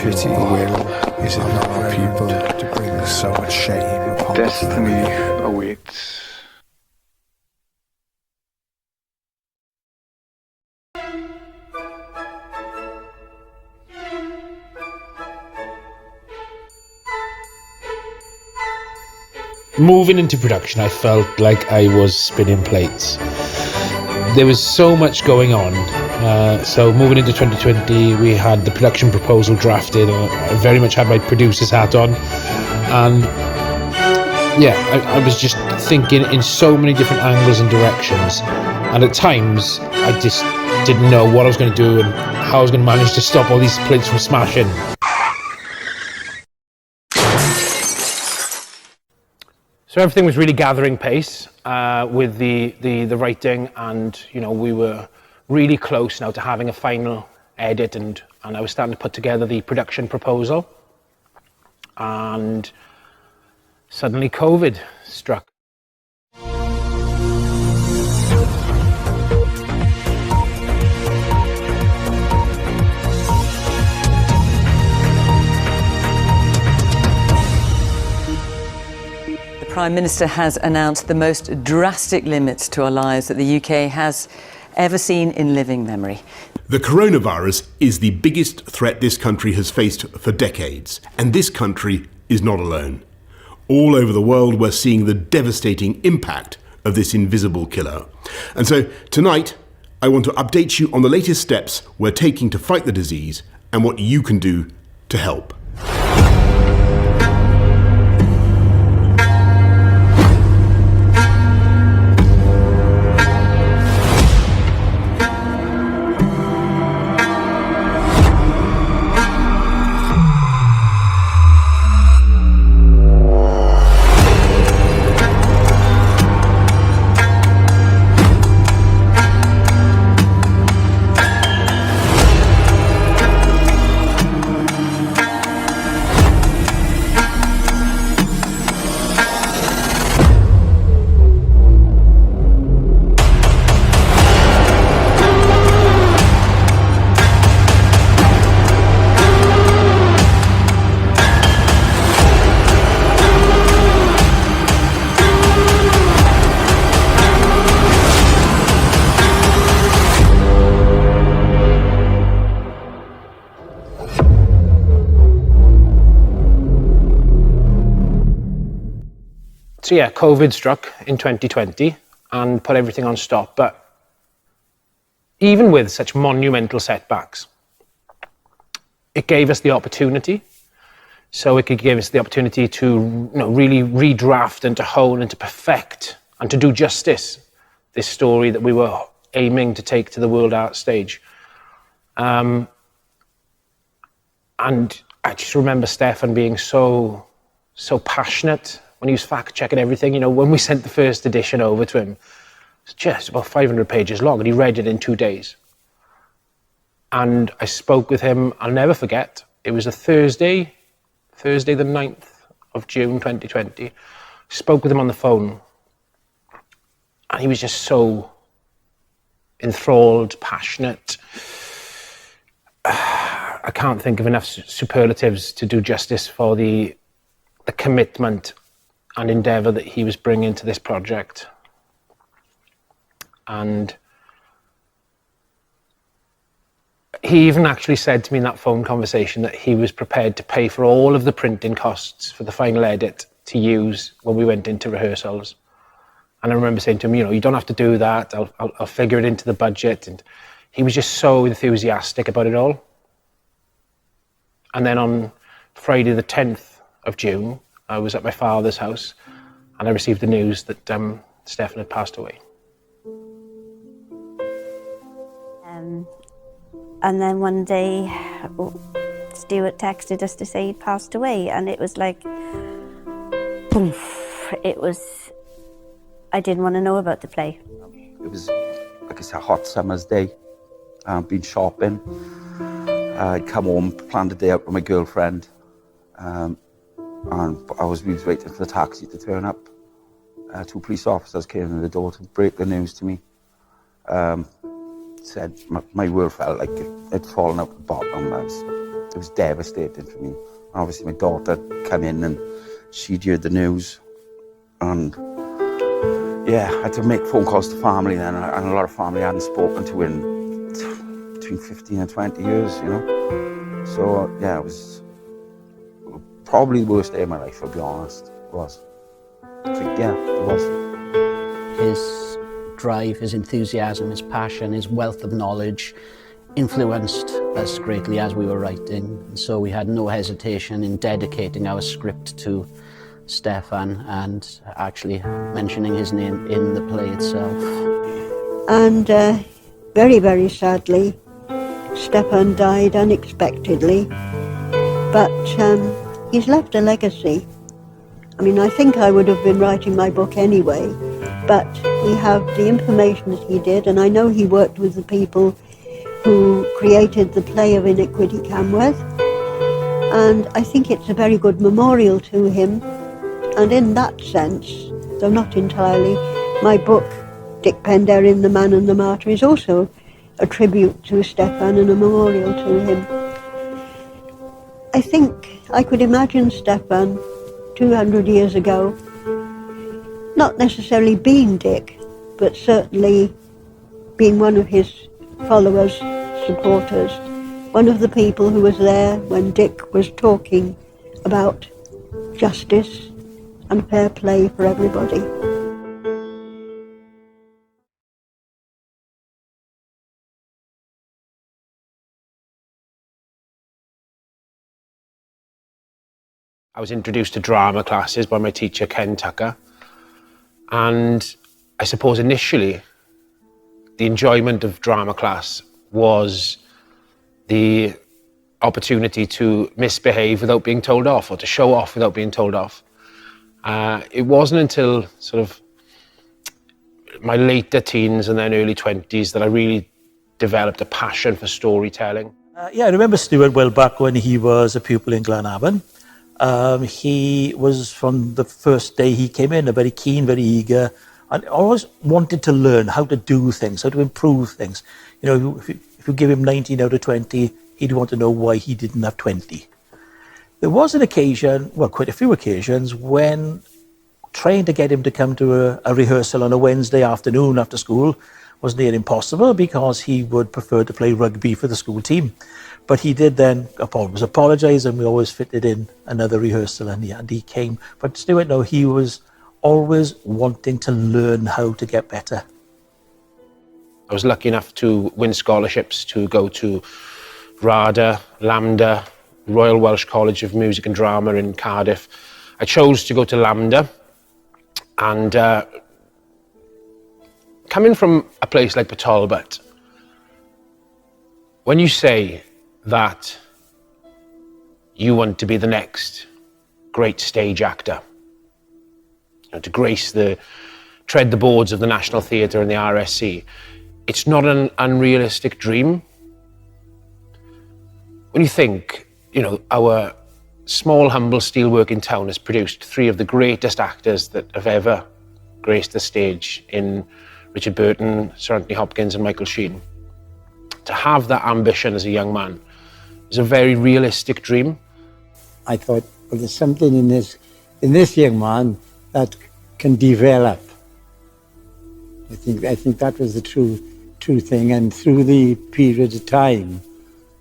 pity will is it not our people to bring so much shame upon Destiny awaits. Moving into production, I felt like I was spinning plates. There was so much going on. So moving into 2020, we had the production proposal drafted. I very much had my producer's hat on. And yeah, I was just thinking in so many different angles and directions. And at times, I just didn't know what I was going to do and how I was going to manage to stop all these plates from smashing. So everything was really gathering pace with the writing, and we were really close now to having a final edit, and I was starting to put together the production proposal, and suddenly COVID struck. The Prime Minister has announced the most drastic limits to our lives that the UK has ever seen in living memory. The coronavirus is the biggest threat this country has faced for decades, and this country is not alone. All over the world, we're seeing the devastating impact of this invisible killer. And so tonight, I want to update you on the latest steps we're taking to fight the disease and what you can do to help. So yeah, COVID struck in 2020 and put everything on stop. But even with such monumental setbacks, it gave us the opportunity. So it could give us the opportunity to really redraft and to hone and to perfect and to do justice this story that we were aiming to take to the world art stage. And I just remember Stefan being so passionate when he was fact-checking everything. When we sent the first edition over to him, it's just about 500 pages long, and he read it in 2 days. And I spoke with him, I'll never forget, it was a Thursday the 9th of June 2020. I spoke with him on the phone, and he was just so enthralled, passionate. I can't think of enough superlatives to do justice for the commitment and endeavour that he was bringing to this project. And he even actually said to me in that phone conversation that he was prepared to pay for all of the printing costs for the final edit to use when we went into rehearsals. And I remember saying to him, you don't have to do that, I'll figure it into the budget. And he was just so enthusiastic about it all. And then on Friday the 10th of June, I was at my father's house and I received the news that Stefan had passed away. And then one day, Stuart texted us to say he'd passed away, and it was like, poof, I didn't want to know about the play. It was, like I said, a hot summer's day. Been shopping. I'd come home, planned a day out with my girlfriend. And we was waiting for the taxi to turn up. 2 police officers came in the door to break the news to me. Said my world felt like it had fallen out the bottom. it was devastating for me. Obviously, my daughter came in and she'd heard the news, and yeah, I had to make phone calls to family then, and a lot of family I hadn't spoken to in between 15 and 20 years, you know. So yeah, it was probably the worst day of my life, I'll be honest. It was. Yeah, it was. His drive, his enthusiasm, his passion, his wealth of knowledge influenced us greatly as we were writing. And so we had no hesitation in dedicating our script to Stefan and actually mentioning his name in the play itself. And very, very sadly, Stefan died unexpectedly, but he's left a legacy. I mean, I think I would have been writing my book anyway, but we have the information that he did, and I know he worked with the people who created the play of Iniquity, Camwedd, and I think it's a very good memorial to him. And in that sense, though not entirely, my book, Dic Penderyn, The Man and the Martyr, is also a tribute to Stefan and a memorial to him. I think I could imagine Stefan 200 years ago, not necessarily being Dic, but certainly being one of his followers, supporters, one of the people who was there when Dic was talking about justice and fair play for everybody. I was introduced to drama classes by my teacher, Ken Tucker. And I suppose initially, the enjoyment of drama class was the opportunity to misbehave without being told off, or to show off without being told off. It wasn't until sort of my later teens and then early 20s that I really developed a passion for storytelling. Yeah, I remember Stuart well back when he was a pupil in Glenavon. He was, from the first day he came in, a very keen, very eager, and always wanted to learn how to do things, how to improve things. You know, if you give him 19 out of 20, he'd want to know why he didn't have 20. There was an occasion, well, quite a few occasions, when trying to get him to come to a rehearsal on a Wednesday afternoon after school was near impossible, because he would prefer to play rugby for the school team. But he did then always apologise, and we always fitted in another rehearsal, and he came. But Stuart, no, he was always wanting to learn how to get better. I was lucky enough to win scholarships to go to RADA, LAMDA, Royal Welsh College of Music and Drama in Cardiff. I chose to go to LAMDA, and coming from a place like Talbot, when you say that you want to be the next great stage actor, you know, to tread the boards of the National Theatre and the RSC, it's not an unrealistic dream. When you think, you know, our small, humble steelworking town has produced three of the greatest actors that have ever graced the stage in Richard Burton, Sir Anthony Hopkins and Michael Sheen. To have that ambition as a young man is a very realistic dream. I thought, well, there's something in this young man that can develop. I think that was the true thing, and through the period of time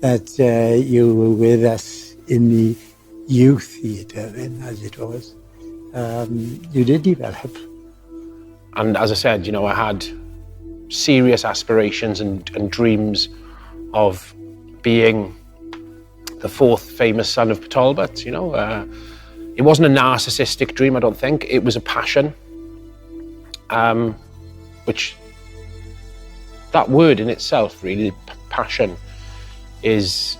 that you were with us in the youth theatre, as it was, you did develop. And as I said, you know, I had serious aspirations and dreams of being the fourth famous son of Talbot, you know. It wasn't a narcissistic dream, I don't think. It was a passion, which, that word in itself, really, passion, is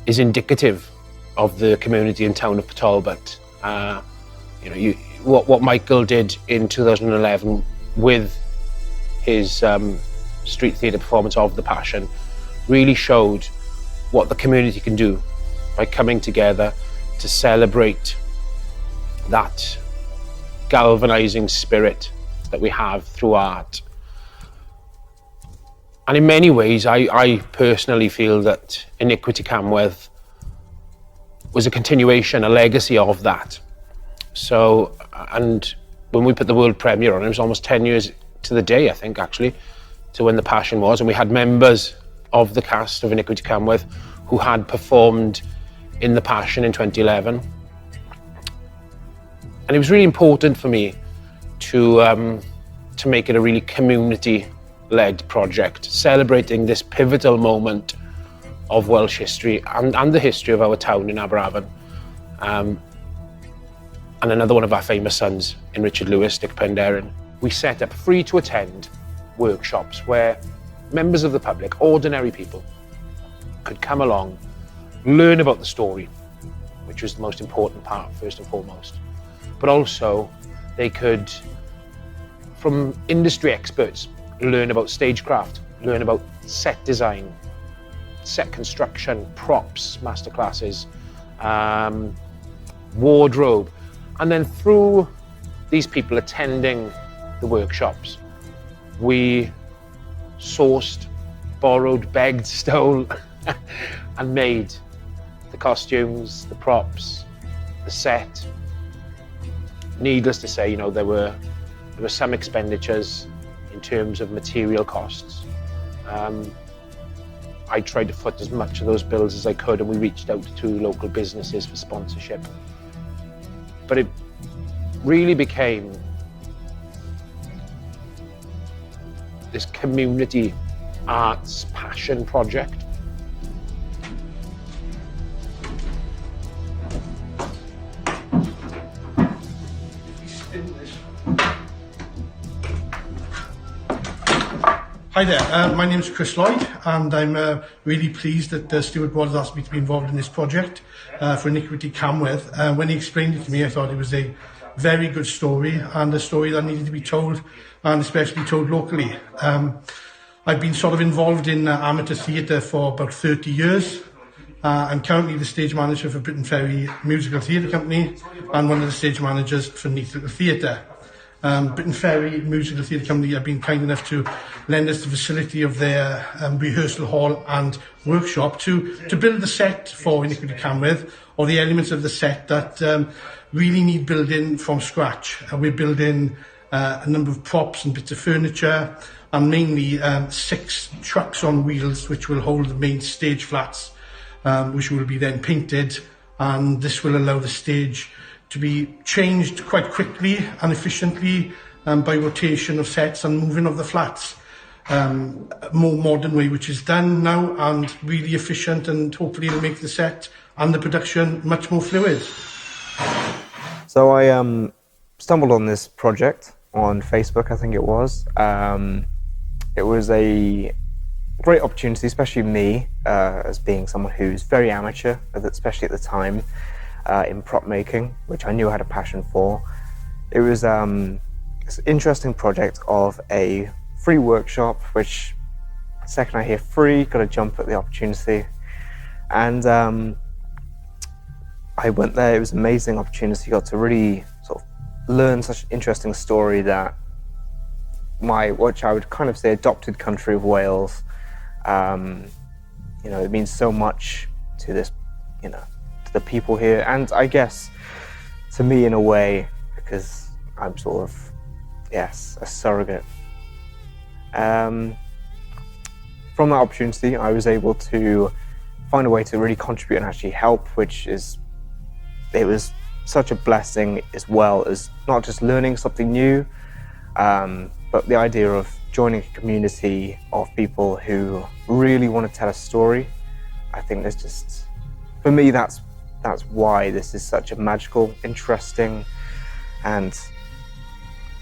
indicative of the community and town of Talbot. You know, what Michael did in 2011 with his street theatre performance of The Passion really showed what the community can do by coming together to celebrate that galvanising spirit that we have through art. And in many ways, I personally feel that Iniquity Camwedd was a continuation, a legacy of that. So, and when we put the world premiere on, it was almost 10 years to the day, I think, actually, to when The Passion was. And we had members of the cast of Iniquity Camwedd who had performed in The Passion in 2011. And it was really important for me to make it a really community-led project, celebrating this pivotal moment of Welsh history and the history of our town in Aberavon. And another one of our famous sons in Richard Lewis, Dic Penderyn. We set up free to attend workshops where members of the public, ordinary people, could come along, learn about the story, which was the most important part, first and foremost. But also they could, from industry experts, learn about stagecraft, learn about set design, set construction, props, masterclasses, wardrobe. And then through these people attending the workshops, we sourced, borrowed, begged, stole, and made the costumes, the props, the set. Needless to say, you know, there were some expenditures in terms of material costs. I tried to foot as much of those bills as I could, and we reached out to local businesses for sponsorship. But it really became this community arts passion project. Hi there, my name is Chris Lloyd, and I'm really pleased that Stuart Ward has asked me to be involved in this project for Iniquity Camwedd. When he explained it to me, I thought it was a very good story, and a story that needed to be told, and especially told locally. I've been sort of involved in amateur theatre for about 30 years. I'm currently the stage manager for Britain Ferry Musical Theatre Company and one of the stage managers for Neath Little Theatre. Britain Ferry Musical Theatre Company have been kind enough to lend us the facility of their rehearsal hall and workshop to build the set for Iniquity Camwedd, or the elements of the set that really need building from scratch. We're building a number of props and bits of furniture, and mainly 6 trucks on wheels which will hold the main stage flats, which will be then painted, and this will allow the stage to be changed quite quickly and efficiently by rotation of sets and moving of the flats. A more modern way which is done now, and really efficient, and hopefully it'll make the set and the production much more fluid. So I stumbled on this project on Facebook, I think it was. It was a great opportunity, especially me, as being someone who's very amateur, especially at the time, in prop making, which I knew I had a passion for. It was this interesting project of a free workshop, which the second I hear free, got to jump at the opportunity. And I went there. It was an amazing opportunity. Got to really sort of learn such an interesting story that which I would kind of say adopted country of Wales. You know, it means so much to this, you know, to the people here, and I guess to me in a way, because I'm sort of, yes, a surrogate. From that opportunity, I was able to find a way to really contribute and actually help, it was such a blessing, as well as not just learning something new, but the idea of joining a community of people who really want to tell a story. I think there's just, for me, that's why this is such a magical, interesting, and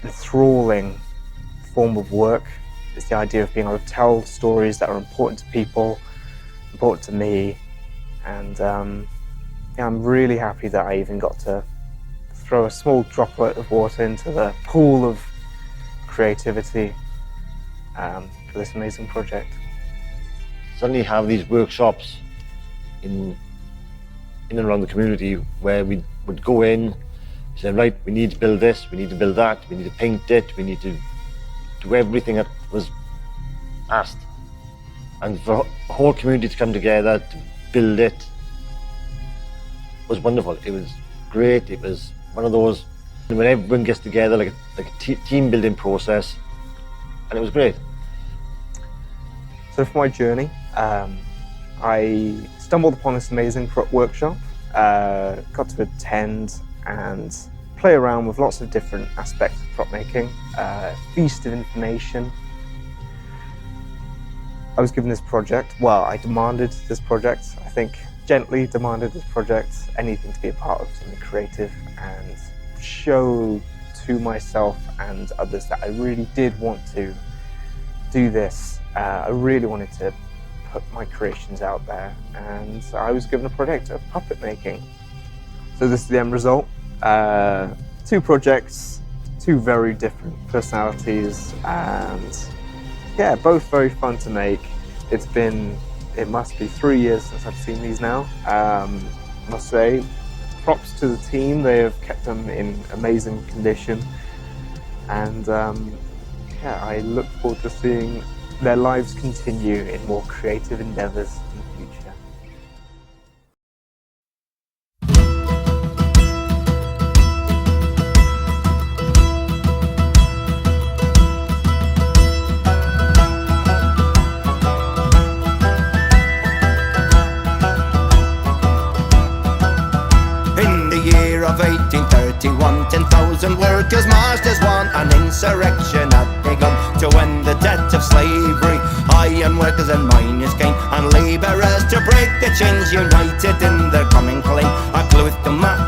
enthralling form of work. It's the idea of being able to tell stories that are important to people, important to me, and yeah, I'm really happy that I even got to throw a small droplet of water into the pool of creativity for this amazing project. Suddenly have these workshops in and around the community where we would go in, say, right, we need to build this, we need to build that, we need to paint it, we need to do everything that was asked. And for the whole community to come together to build it was wonderful. It was great. It was one of those, when everyone gets together, like a team building process, and it was great. So for my journey, I stumbled upon this amazing prop workshop, got to attend and play around with lots of different aspects of prop making, feast of information. I was given this project, well, I demanded this project, I think gently demanded this project, anything to be a part of something creative and show to myself and others that I really did want to do this. I really wanted to put my creations out there, and I was given a project of puppet making. So this is the end result. 2 projects, 2 very different personalities, and yeah, both very fun to make. It must be 3 years since I've seen these now. I must say, props to the team. They have kept them in amazing condition. And yeah, I look forward to seeing their lives continue in more creative endeavors in the future. Of 1831, 10,000 workers marched as one. An insurrection had begun to end the debt of slavery. Iron workers and miners came, and labourers to break the chains, united in their common claim. A cloth to match